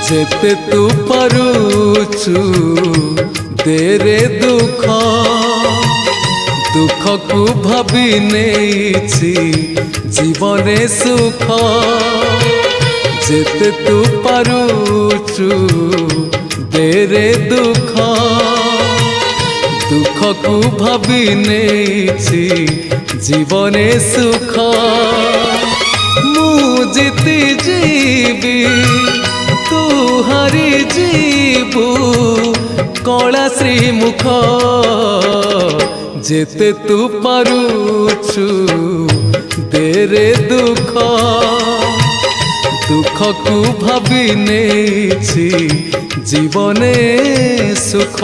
जेते तू पारुछु देरे दुख दुख को भाभी नेछि जीवने सुख जेते तू पारुछु देरे दुख दुख को भाभी नेछि जीवने सुख मु जीति जीवी तू हारी जीवु कला श्रीमुख जेते तू पारुछु देरे दुख दुख को भाभी नेछि जीवने सुख।